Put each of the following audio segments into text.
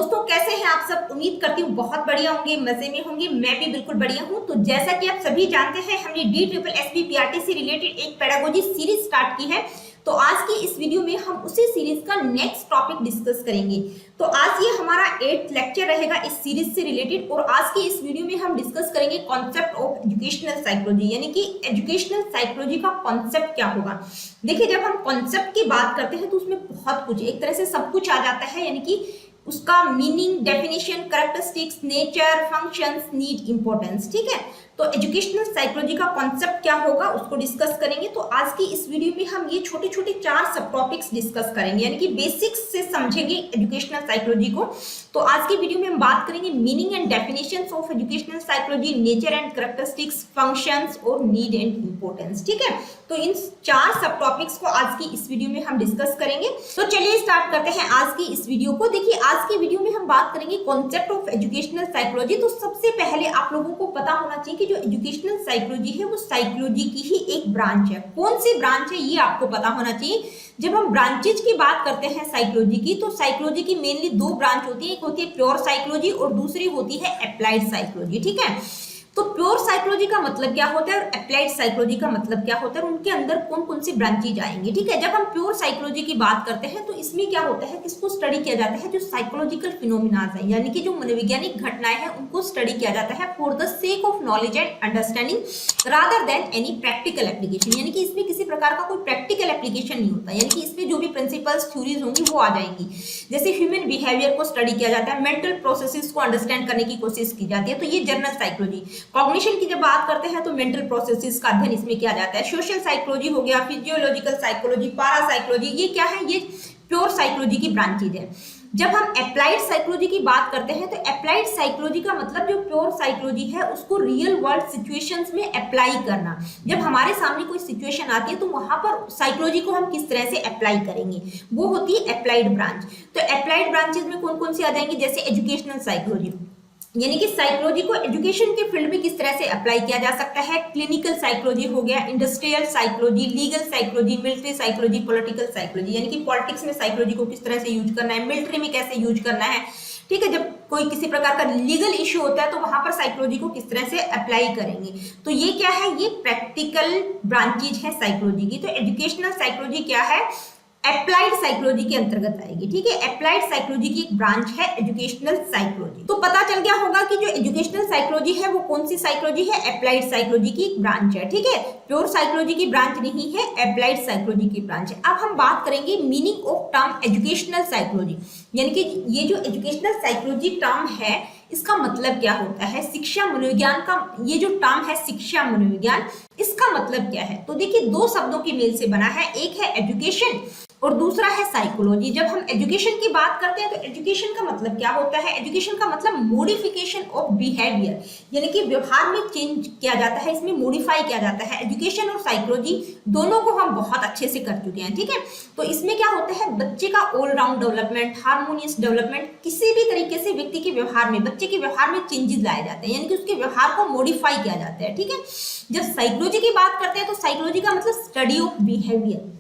दोस्तों कैसे हैं आप सब। उम्मीद करती हूँ बहुत बढ़िया होंगे, मजे में होंगे। मैं भी बिल्कुल बढ़िया हूँ। तो जैसा कि आप सभी जानते हैं, हमने DSSB-PRT से रिलेटेड एक पेडागोजी सीरीज स्टार्ट की है। तो आज की इस वीडियो में हम उसी सीरीज का नेक्स्ट टॉपिक डिस्कस करेंगे। तो आज ये हमारा 8th लेक्चर रहेगा इस सीरीज से रिलेटेड। और आज की इस वीडियो में हम डिस्कस करेंगे कॉन्सेप्ट ऑफ एजुकेशनल साइकोलॉजी, यानी कि एजुकेशनल साइकोलॉजी का कॉन्सेप्ट क्या होगा। देखिए, जब हम कॉन्सेप्ट की बात करते हैं तो उसमें बहुत कुछ, एक तरह से सब कुछ आ जाता है, यानी कि उसका meaning, definition, characteristics, nature, functions, need, importance. ठीक है, तो एजुकेशनल साइकोलॉजी का कॉन्सेप्ट क्या होगा उसको डिस्कस करेंगे। तो आज की इस वीडियो में हम ये छोटे छोटे 4 सब टॉपिक्स डिस्कस करेंगे, यानी कि बेसिक्स से समझेंगे एजुकेशनल साइकोलॉजी को। तो आज की वीडियो में हम बात करेंगे meaning and definitions of educational psychology, nature and characteristics, functions और नीड एंड इंपॉर्टेंस। ठीक है, तो इन 4 सब टॉपिक्स को आज की इस वीडियो में हम डिस्कस करेंगे। तो चलिए स्टार्ट करते हैं आज की इस वीडियो को। देखिए, आज की वीडियो में हम बात करेंगे कॉन्सेप्ट ऑफ एजुकेशनल साइकोलॉजी। तो सबसे पहले आप लोगों को पता होना चाहिए कि जो एजुकेशनल साइकोलॉजी है वो साइकोलॉजी की ही एक ब्रांच है। कौन सी ब्रांच है ये आपको पता होना चाहिए। जब हम ब्रांचेज की बात करते हैं साइकोलॉजी की, तो साइकोलॉजी की मेनली 2 ब्रांच होती है। एक होती है प्योर साइकोलॉजी और दूसरी होती है अप्लाइड साइकोलॉजी। ठीक है, तो प्योर साइकोलॉजी का मतलब क्या होता है और अप्लाइड साइकोलॉजी का मतलब क्या होता है, उनके अंदर कौन कौन सी ब्रांचेज आएंगी। ठीक है, जब हम प्योर साइकोलॉजी की बात करते हैं तो इसमें क्या होता है, किसको स्टडी किया जाता है, जो साइकोलॉजिकल फिनोमिना है, यानी कि जो मनोवैज्ञानिक घटनाएं हैं उनको स्टडी किया जाता है for the sake of knowledge and understanding rather than any practical application. यानी कि इसमें किसी प्रकार का कोई प्रैक्टिकल एप्लीकेशन नहीं होता, यानी कि इसमें जो भी प्रिंसिपल्स, थ्योरीज होंगी वो आ जाएंगी। जैसे ह्यूमन बिहेवियर को स्टडी किया जाता है, मेंटल प्रोसेसेस को अंडरस्टैंड करने की कोशिश की जाती है, तो ये जनरल साइकोलॉजी। कॉग्निशन की जब बात करते हैं तो मेंटल प्रोसेसेस का अध्ययन इसमें किया जाता है। सोशल साइकोलॉजी हो गया, फिजियोलॉजिकल साइकोलॉजी, पारा साइकोलॉजी, ये क्या है, ये प्योर साइकोलॉजी की ब्रांचेज है। जब हम अप्लाइड साइकोलॉजी की बात करते हैं तो अप्लाइड साइकोलॉजी का मतलब जो प्योर साइकोलॉजी है उसको रियल वर्ल्ड सिचुएशंस में अप्लाई करना। जब हमारे सामने कोई सिचुएशन आती है तो वहां पर साइकोलॉजी को हम किस तरह से अप्लाई करेंगे, वो होती है अप्लाइड ब्रांच। तो अप्लाइड ब्रांचेज में कौन कौन सी आ जाएंगी, जैसे एजुकेशनल साइकोलॉजी, यानी कि साइकोलॉजी को एजुकेशन के फील्ड में किस तरह से अप्लाई किया जा सकता है। क्लिनिकल साइकोलॉजी हो गया, industrial psychology, legal psychology, military psychology, political psychology, यानी कि पॉलिटिक्स में साइकोलॉजी को किस तरह से यूज करना है, मिलिट्री में कैसे यूज करना है। ठीक है, जब कोई किसी प्रकार का लीगल इश्यू होता है तो वहां पर साइकोलॉजी को किस तरह से अप्लाई करेंगे। तो ये क्या है, ये प्रैक्टिकल ब्रांचेज है साइकोलॉजी की। तो एजुकेशनल साइकोलॉजी क्या है, अप्लाइड साइकोलॉजी के अंतर्गत आएगी। ठीक है, अप्लाइड साइकोलॉजी की एक ब्रांच है एजुकेशनल साइकोलॉजी। तो पता चल गया होगा कि जो एजुकेशनल साइकोलॉजी है वो कौन सी साइकोलॉजी है, अप्लाइड साइकोलॉजी की एक ब्रांच है। ठीक है, प्योर साइकोलॉजी की ब्रांच नहीं है, अप्लाइड साइकोलॉजी की ब्रांच है। अब हम बात करेंगे meaning of term educational psychology, यानी कि ये जो एजुकेशनल साइकोलॉजी टर्म है इसका मतलब क्या होता है। शिक्षा मनोविज्ञान का ये जो टर्म है शिक्षा मनोविज्ञान, इसका मतलब क्या है। तो देखिए, 2 शब्दों के मेल से बना है, एक है एजुकेशन और दूसरा है साइकोलॉजी। जब हम एजुकेशन की बात करते हैं तो एजुकेशन का मतलब क्या होता है, एजुकेशन का मतलब मॉडिफिकेशन ऑफ बिहेवियर, यानी कि व्यवहार में चेंज किया जाता है, इसमें मॉडिफाई किया जाता है। एजुकेशन और साइकोलॉजी दोनों को हम बहुत अच्छे से कर चुके हैं। ठीक है, तो इसमें क्या होता है, बच्चे का all round development, harmonious development, किसी भी तरीके से व्यक्ति के व्यवहार में, बच्चे के व्यवहार में चेंजेस लाए जाते हैं, यानी कि उसके व्यवहार को मॉडिफाई किया जाता है। ठीक है, जब साइकोलॉजी की बात करते हैं तो साइकोलॉजी का मतलब स्टडी ऑफ बिहेवियर,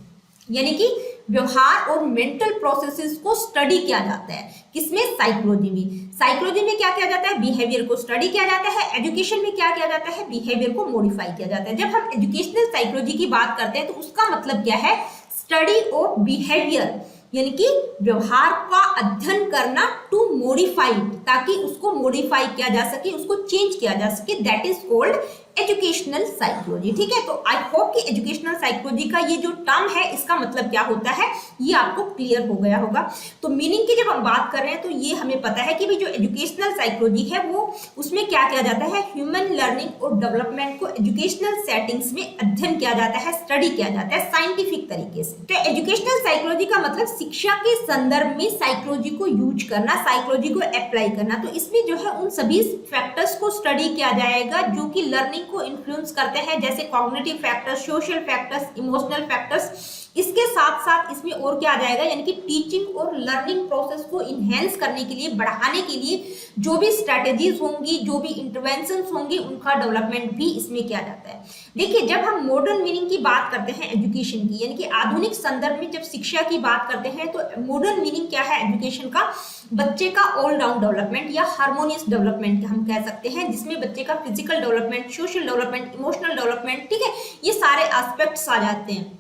यानी कि व्यवहार और मेंटल प्रोसेसेस को स्टडी किया जाता है। किसमें, साइकोलॉजी में। साइकोलॉजी में क्या किया जाता है, बिहेवियर को स्टडी किया जाता है। एजुकेशन में क्या किया जाता है, बिहेवियर को मॉडिफाई किया जाता है। जब हम एजुकेशनल साइकोलॉजी की बात करते हैं तो उसका मतलब क्या है, स्टडी ऑफ बिहेवियर, यानी कि व्यवहार का अध्ययन करना, टू मॉडिफाई, ताकि उसको मॉडिफाई किया जा सके, उसको चेंज किया जा सके, that is called educational psychology. ठीक है, तो आई होप कि एजुकेशनल साइकोलॉजी का ये जो टर्म है इसका मतलब क्या होता है ये आपको क्लियर हो गया होगा। तो मीनिंग की जब हम बात कर रहे हैं तो ये हमें पता है कि भी जो एजुकेशनल साइकोलॉजी है वो उसमें क्या किया जाता है, ह्यूमन लर्निंग और डेवलपमेंट को एजुकेशनल सेटिंग्स में अध्ययन किया जाता है, स्टडी किया जाता है साइंटिफिक तरीके से। तो एजुकेशनल साइकोलॉजी का मतलब शिक्षा के संदर्भ में साइकोलॉजी को यूज करना, साइकोलॉजी को अप्लाई करना। तो इसमें जो है उन सभी फैक्टर्स को स्टडी किया जाएगा जो कि लर्निंग को इन्फ्लुएंस करते हैं, जैसे cognitive factors, social factors, emotional factors, इसके साथ साथ इसमें और क्या आ जाएगा, यानी कि टीचिंग और लर्निंग प्रोसेस को इनहेंस करने के लिए, बढ़ाने के लिए जो भी स्ट्रेटेजीज होंगी, जो भी इंटरवेंशंस होंगी, उनका डेवलपमेंट भी इसमें किया जाता है। देखिए, जब हम मॉडर्न मीनिंग की बात करते हैं एजुकेशन की, यानी कि आधुनिक संदर्भ में जब शिक्षा की बात करते हैं, तो मॉडर्न मीनिंग क्या है एजुकेशन का, बच्चे का ऑल राउंड डेवलपमेंट या हार्मोनियस डेवलपमेंट हम कह सकते हैं, जिसमें बच्चे का physical development, social development, emotional development, ठीक है, ये सारे एस्पेक्ट्स आ जाते हैं।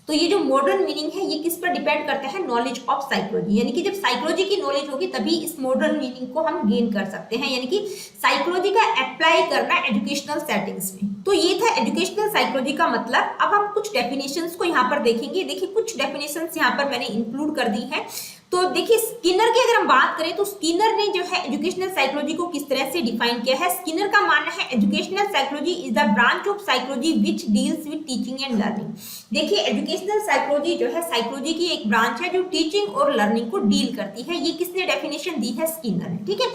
तो ये जो मॉडर्न मीनिंग है ये किस पर डिपेंड करता है, नॉलेज ऑफ साइकोलॉजी, यानी कि जब साइकोलॉजी की नॉलेज होगी तभी इस मॉडर्न मीनिंग को हम गेन कर सकते हैं, यानी कि साइकोलॉजी का अप्लाई करना एजुकेशनल सेटिंग्स में। तो ये था एजुकेशनल साइकोलॉजी का मतलब। अब हम कुछ डेफिनेशंस को यहाँ पर देखेंगे। देखिए, कुछ डेफिनेशंस यहाँ पर मैंने इंक्लूड कर दी है। तो देखिए, स्किनर की अगर हम बात करें तो स्किनर ने जो है एजुकेशनल साइकोलॉजी को किस तरह से डिफाइन किया है। स्किनर का मानना है educational psychology is the branch of psychology which deals with teaching and learning. देखिए, एजुकेशनल साइकोलॉजी जो है साइकोलॉजी की एक ब्रांच है जो टीचिंग और लर्निंग को डील करती है। ये किसने डेफिनेशन दी है, स्किनर ने, ठीक है।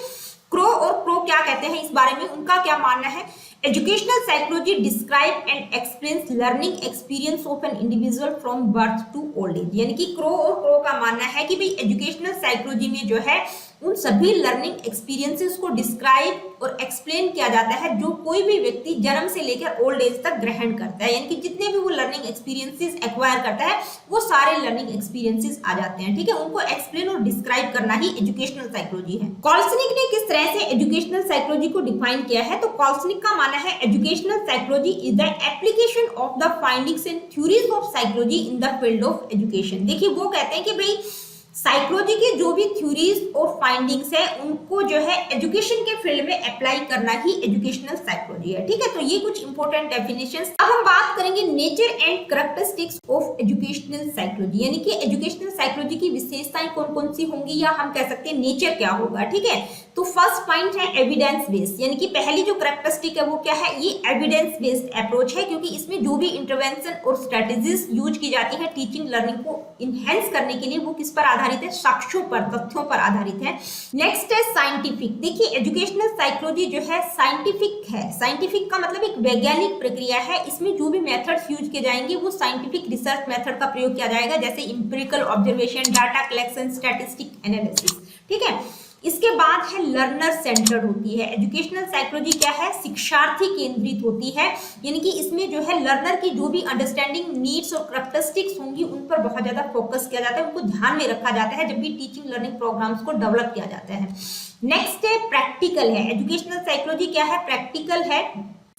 क्रो और प्रो क्या कहते हैं इस बारे में, उनका क्या मानना है, educational psychology describe and explains learning experience of an individual from birth to old age. यानी कि क्रो और प्रो का मानना है कि भाई एजुकेशनल साइकोलॉजी में जो है उन सभी लर्निंग एक्सपीरियंसेस को डिस्क्राइब और एक्सप्लेन किया जाता है जो कोई भी व्यक्ति जन्म से लेकर ओल्ड एज तक ग्रहण करता है, यानी कि जितने भी वो लर्निंग एक्सपीरियंसेस एक्वायर करता है वो सारे लर्निंग एक्सपीरियंसेस आ जाते हैं, ठीक है। उनको एक्सप्लेन और डिस्क्राइब करना ही एजुकेशनल साइकोलॉजी है। कॉल्सनिक ने किस तरह से एजुकेशनल साइकोलॉजी को डिफाइन किया है, तो कॉल्सनिक का मानना है educational psychology is the application of the findings and theories of psychology in the field of education. देखिए, वो कहते हैं कि भाई साइकोलॉजी की जो भी थ्योरीज और फाइंडिंग्स है उनको जो है एजुकेशन के फील्ड में अप्लाई करना ही एजुकेशनल साइकोलॉजी है, ठीक है। तो ये कुछ इंपॉर्टेंट डेफिनेशंस। अब हम बात करेंगे nature and characteristics of educational psychology, यानी कि एजुकेशनल साइकोलॉजी की विशेषताएं कौन कौन सी होंगी, या हम कह सकते हैं नेचर क्या होगा, ठीक है। तो फर्स्ट पॉइंट है एविडेंस बेस्ड, यानी कि पहली जो कैरेक्टरिस्टिक है वो क्या है, ये एविडेंस बेस्ड अप्रोच है, क्योंकि इसमें जो भी इंटरवेंशन और स्ट्रेटेजीज यूज की जाती है टीचिंग लर्निंग को इनहेंस करने के लिए वो किस पर आधारित है, साक्ष्यों पर, तथ्यों पर आधारित है। नेक्स्ट है साइंटिफिक। देखिए, एजुकेशनल साइकोलॉजी जो है साइंटिफिक है। साइंटिफिक का मतलब एक वैज्ञानिक प्रक्रिया है, इसमें जो भी मेथड्स यूज किए जाएंगे वो साइंटिफिक रिसर्च मेथड का प्रयोग किया जाएगा, जैसे empirical observation, data collection, statistic analysis, ठीक है। इसके बाद है लर्नर सेंटर्ड होती है। एजुकेशनल साइकोलॉजी क्या है, शिक्षार्थी केंद्रित होती है, यानी कि इसमें जो है लर्नर की जो भी अंडरस्टैंडिंग, नीड्स और कैरेक्टरिस्टिक्स होंगी उन पर बहुत ज्यादा फोकस किया जाता है, उनको ध्यान में रखा जाता है जब भी टीचिंग लर्निंग प्रोग्राम्स को डेवलप किया जाता है। नेक्स्ट है प्रैक्टिकल है। एजुकेशनल साइकोलॉजी क्या है, प्रैक्टिकल है,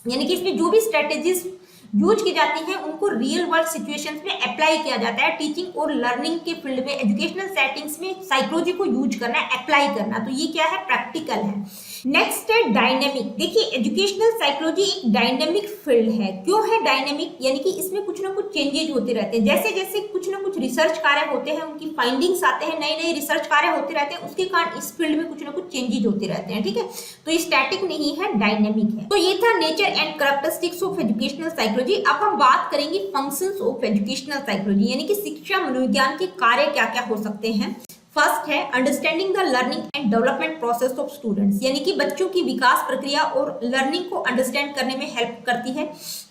यानी कि इसमें जो भी स्ट्रेटेजीज यूज की जाती है उनको रियल वर्ल्ड सिचुएशंस में अप्लाई किया जाता है। टीचिंग और लर्निंग के फील्ड में एजुकेशनल सेटिंग्स में साइकोलॉजी को यूज करना है, अप्लाई करना, तो ये क्या है, प्रैक्टिकल है। नेक्स्ट है डायनेमिक। देखिए, एजुकेशनल साइकोलॉजी एक डायनेमिक फील्ड है। क्यों है डायनेमिक, यानी कि इसमें कुछ ना कुछ चेंजेज होते रहते हैं, जैसे जैसे कुछ ना कुछ रिसर्च कार्य होते हैं, उनकी फाइंडिंग्स आते हैं, नए नए रिसर्च कार्य होते रहते हैं, उसके कारण इस फील्ड में कुछ ना कुछ चेंजेज होते रहते हैं, ठीक है। तो ये स्टैटिक नहीं है, डायनेमिक है। तो ये था nature and characteristics of educational psychology. अब हम बात करेंगे फंक्शंस ऑफ एजुकेशनल साइकोलॉजी, यानी कि शिक्षा मनोविज्ञान के कार्य क्या क्या हो सकते हैं। फर्स्ट है understanding the learning and development process of students, यानी कि बच्चों की विकास प्रक्रिया और लर्निंग को अंडरस्टैंड करने में हेल्प करती है।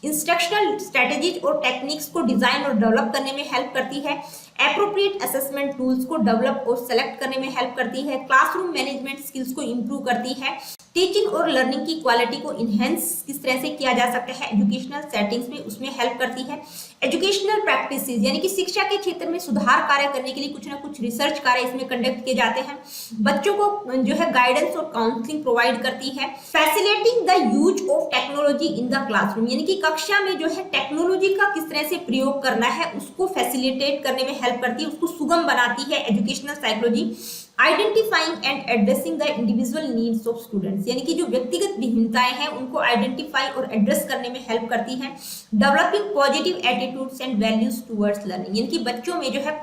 इंस्ट्रक्शनल स्ट्रेटेजीज और टेक्निक्स को डिजाइन और डेवलप करने में हेल्प करती है। एप्रोप्रिएट असेसमेंट टूल्स को डेवलप और सेलेक्ट करने में हेल्प करती है। क्लासरूम मैनेजमेंट स्किल्स को इंप्रूव करती है। टीचिंग और लर्निंग की क्वालिटी को इनहेंस किस तरह से किया जा सकता है एजुकेशनल सेटिंग्स में, उसमें हेल्प करती है। एजुकेशनल प्रैक्टिसेस, यानी कि शिक्षा के क्षेत्र में सुधार कार्य करने के लिए कुछ ना कुछ रिसर्च कार्य इसमें कंडक्ट किए जाते हैं। बच्चों को जो है गाइडेंस और काउंसलिंग प्रोवाइड करती है। Facilitating the use of technology in the classroom, यानी कि कक्षा में जो है टेक्नोलॉजी का किस तरह से प्रयोग करना है उसको फैसिलिटेट करने में हेल्प करती है, उसको सुगम बनाती है educational psychology. Identifying and addressing the individual needs of students, यानी कि जो व्यक्तिगत विभिन्नताएं हैं उनको आइडेंटिफाई और एड्रेस करने में हेल्प करती है। Developing positive attitudes and values towards learning, यानी कि बच्चों में जो है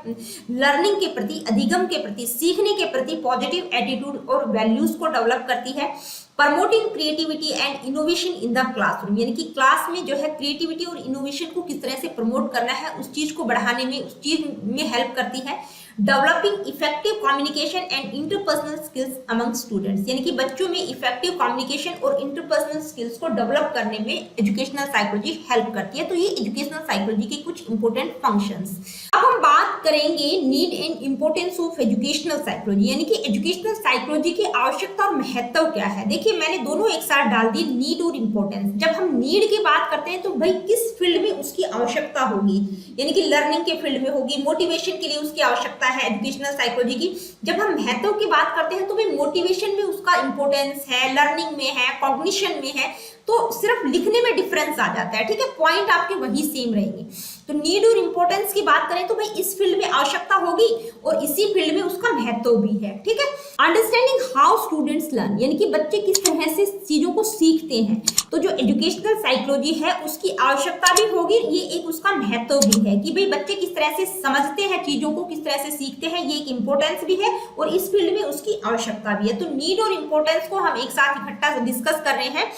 लर्निंग के प्रति, अधिगम के प्रति, सीखने के प्रति पॉजिटिव एटीट्यूड और वैल्यूज को डेवलप करती है। Promoting creativity and innovation in the classroom, यानी कि क्लास में जो है क्रिएटिविटी और इनोवेशन को किस तरह से प्रमोट करना है, उस चीज को बढ़ाने में, उस चीज में हेल्प करती है। Developing effective communication and interpersonal skills among students, यानी कि बच्चों में इफेक्टिव कम्युनिकेशन और इंटरपर्सनल स्किल्स को डेवलप करने में एजुकेशनल साइकोलॉजी हेल्प करती है। तो ये एजुकेशनल साइकोलॉजी के कुछ इंपॉर्टेंट फंक्शंस। अब हम बात करेंगे need and importance of educational psychology, यानी कि एजुकेशनल साइकोलॉजी की आवश्यकता और महत्व क्या है। देखिए मैंने दोनों एक साथ डाल दी, नीड और इंपॉर्टेंस। जब हम नीड की बात करते हैं तो भाई किस फील्ड में उसकी आवश्यकता होगी, यानी कि लर्निंग के फील्ड में होगी, मोटिवेशन के लिए उसकी आवश्यकता है एजुकेशनल साइकोलॉजी की। जब हम महत्व की बात करते हैं तो भाई मोटिवेशन में उसका इंपॉर्टेंस है, लर्निंग में है, कॉग्निशन में है, तो सिर्फ लिखने में डिफरेंस आ जाता है, ठीक है, पॉइंट आपके वही सेम रहेंगे। तो नीड और इंपॉर्टेंस की बात करें तो भाई इस फील्ड में आवश्यकता होगी और इसी फील्ड में उसका महत्व भी है, ठीक है। अंडरस्टैंडिंग हाउ स्टूडेंट्स लर्न, यानी कि बच्चे किस तरह से चीजों को सीखते हैं, तो जो एजुकेशनल साइकोलॉजी है उसकी आवश्यकता भी होगी, ये एक उसका महत्व भी है कि भाई बच्चे किस तरह से समझते हैं चीजों को, किस तरह से सीखते हैं, ये एक इंपॉर्टेंस भी है और इस फील्ड में उसकी आवश्यकता भी है। तो नीड और इंपॉर्टेंस को हम एक साथ इकट्ठा डिस्कस कर रहे हैं।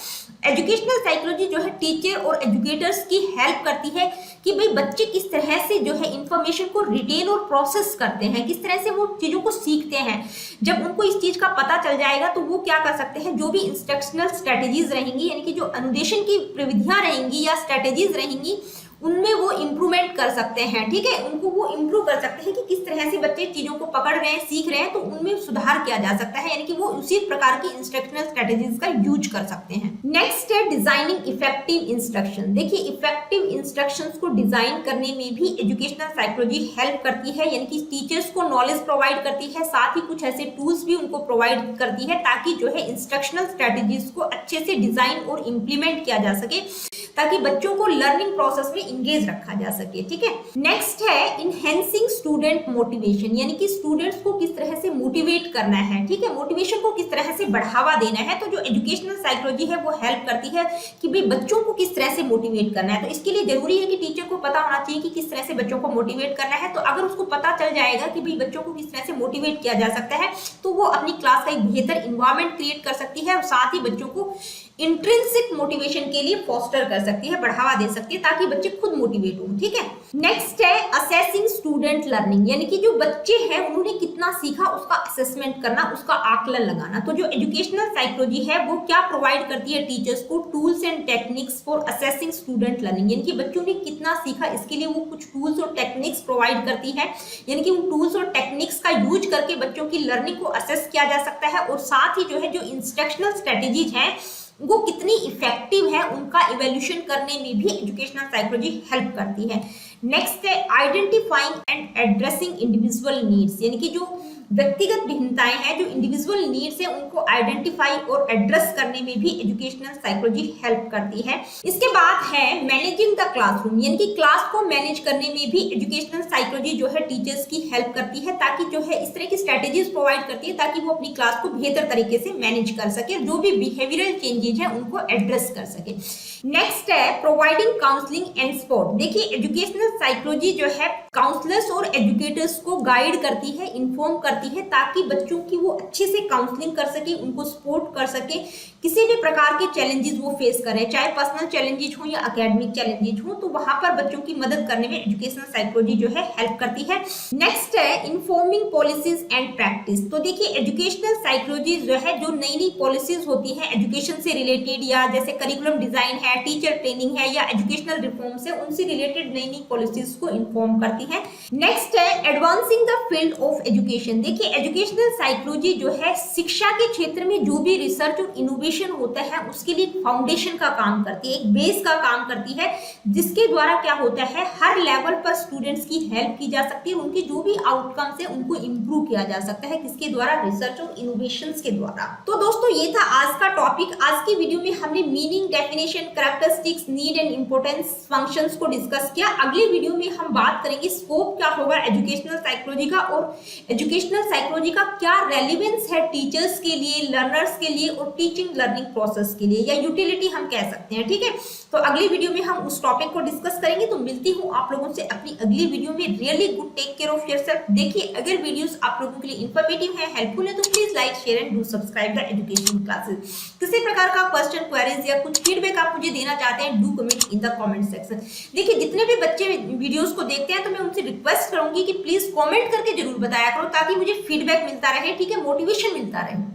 एजुकेशनल साइकोलॉजी जो है टीचर और एजुकेटर्स की हेल्प करती है कि भाई बच्चे किस तरह से जो है इंफॉर्मेशन को रिटेन और प्रोसेस करते हैं, किस तरह से वो चीजों को सीखते हैं। जब उनको इस चीज का पता चल जाएगा तो वो क्या कर सकते हैं, जो भी इंस्ट्रक्शनल स्ट्रेटेजीज रहेंगी, यानी कि जो अनुदेशन की प्रविधियां रहेंगी या स्ट्रेटेजीज रहेंगी, उनमें वो इम्प्रूवमेंट कर सकते हैं, ठीक है, उनको वो इम्प्रूव कर सकते हैं कि किस तरह से बच्चे चीजों को पकड़ रहे हैं, सीख रहे हैं, तो उनमें सुधार किया जा सकता है, यानी कि वो उसी प्रकार की इंस्ट्रक्शनल स्ट्रेटेजीज का यूज कर सकते हैं। नेक्स्ट है डिजाइनिंग इफेक्टिव इंस्ट्रक्शन। देखिए इफेक्टिव इंस्ट्रक्शंस को डिजाइन करने में भी एजुकेशनल साइकोलॉजी हेल्प करती है, यानी कि टीचर्स को नॉलेज प्रोवाइड करती है, साथ ही कुछ ऐसे टूल्स भी उनको प्रोवाइड करती है ताकि जो है इंस्ट्रक्शनल स्ट्रेटेजीज को अच्छे से डिजाइन और इम्प्लीमेंट किया जा सके, ताकि बच्चों को लर्निंग प्रोसेस में इंगेज रखा जा सके, ठीक है। नेक्स्ट है इनहेंसिंग स्टूडेंट मोटिवेशन, यानी कि स्टूडेंट्स को किस तरह से मोटिवेट करना है, ठीक है, मोटिवेशन को किस तरह से बढ़ावा देना है। तो जो एजुकेशनल साइकोलॉजी है वो हेल्प करती है कि भाई बच्चों को किस तरह से मोटिवेट करना है। तो इसके लिए जरूरी है कि टीचर को पता होना चाहिए कि किस तरह से बच्चों को मोटिवेट करना है। तो अगर उसको पता चल जाएगा कि भाई बच्चों को किस तरह से मोटिवेट किया जा सकता है तो वो अपनी क्लास का एक बेहतर इन्वायरमेंट क्रिएट कर सकती है और साथ ही बच्चों को इंट्रिंसिक मोटिवेशन के लिए फोस्टर कर सकती है, बढ़ावा दे सकती है, ताकि बच्चे खुद मोटिवेट हो, ठीक है। नेक्स्ट है असेसिंग स्टूडेंट लर्निंग, यानी कि जो बच्चे हैं उन्होंने कितना सीखा उसका असेसमेंट करना, उसका आकलन लगाना। तो जो एजुकेशनल साइकोलॉजी है वो क्या प्रोवाइड करती है टीचर्स को, tools and techniques for assessing student learning, यानी कि बच्चों ने कितना सीखा इसके लिए वो कुछ टूल्स और टेक्निक्स प्रोवाइड करती है, यानी कि उन टूल्स और टेक्निक्स का यूज करके बच्चों की लर्निंग को असेस किया जा सकता है और साथ ही जो है जो इंस्ट्रक्शनल स्ट्रेटेजीज हैं वो कितनी इफेक्टिव है उनका इवैल्यूएशन करने में भी एजुकेशनल साइकोलॉजी हेल्प करती है। नेक्स्ट है identifying and addressing individual needs, यानी कि जो व्यक्तिगत भिन्नताएं हैं, जो इंडिविजुअल नीड्स है, उनको आइडेंटिफाई और एड्रेस करने में भी एजुकेशनल साइकोलॉजी हेल्प करती है। इसके बाद है मैनेजिंग द क्लासरूम, यानी कि क्लास को मैनेज करने में भी एजुकेशनल साइकोलॉजी जो है टीचर्स की हेल्प करती है, ताकि जो है इस तरह की स्ट्रेटेजीज प्रोवाइड करती है ताकि वो अपनी क्लास को बेहतर तरीके से मैनेज कर सके, जो भी बिहेवियरल चेंजेज है उनको एड्रेस कर सके। नेक्स्ट है प्रोवाइडिंग काउंसलिंग एंड सपोर्ट। देखिए एजुकेशनल साइकोलॉजी जो है काउंसलर्स और एजुकेटर्स को गाइड करती है, इन्फॉर्म करती है, ताकि बच्चों की वो अच्छे से काउंसलिंग कर सके, उनको सपोर्ट कर सके, किसी भी प्रकार के चैलेंजेस वो फेस करें, चाहे पर्सनल चैलेंजेस हो या एकेडमिक चैलेंजेस हो, तो वहां पर बच्चों की मदद करने में एजुकेशनल साइकोलॉजी जो है हेल्प करती है। नेक्स्ट है इन्फॉर्मिंग पॉलिसीज एंड प्रैक्टिस। तो देखिए एजुकेशनल साइकोलॉजी जो है जो नई नई पॉलिसीज होती है एजुकेशन से रिलेटेड, या जैसे करिकुलम डिजाइन है, टीचर ट्रेनिंग है या एजुकेशनल रिफॉर्म्स है, उनसे रिलेटेड नई नई पॉलिसीज को इन्फॉर्म करती है। नेक्स्ट है advancing the field of education. देखिए एजुकेशनल साइकोलॉजी जो है शिक्षा के क्षेत्र में जो भी रिसर्च और इनोवेशन होता है उसके लिए फाउंडेशन का काम करती है, एक बेस का काम करती है, जिसके द्वारा क्या होता है हर लेवल पर स्टूडेंट्स की हेल्प की जा सकती है, उनके जो भी आउटकम्स है उनको इंप्रूव किया जा सकता है, किसके द्वारा, रिसर्च और इनोवेशंस के द्वारा। तो दोस्तों ये था आज का टॉपिक। आज की वीडियो में हमने meaning, definition, characteristics, need and importance functions को डिस्कस किया। अगले वीडियो में हम बात करेंगे स्कोप क्या होगा एजुकेशनल साइकोलॉजी का और एजुकेशनल एजुकेशनल साइकोलॉजी का क्या रेलिवेंस है टीचर्स के लिए, लर्नर्स के लिए और टीचिंग लर्निंग प्रोसेस के लिए, या यूटिलिटी हम कह सकते हैं। ठीक है, तो अगली वीडियो में हम उस टॉपिक को डिस्कस करेंगे। तो मिलती हूँ आप लोगों से अपनी अगली वीडियो में। Really good, take care of yourself. देखिए, अगर वीडियोस आप लोगों के लिए इंफॉर्मेटिव है, हेल्पफुल है, तो please like, share and do subscribe the education classes. किसी प्रकार का क्वेश्चन, क्वेरीज या कुछ फीडबैक आप मुझे देना चाहते हैं, do comment in the comment section. देखिए, जितने भी बच्चे वीडियोस को देखते हैं तो मैं उनसे रिक्वेस्ट करूंगी कि प्लीज कमेंट करके जरूर बताया करो, ताकि मुझे फीडबैक मिलता रहे, ठीक है, मोटिवेशन मिलता रहे।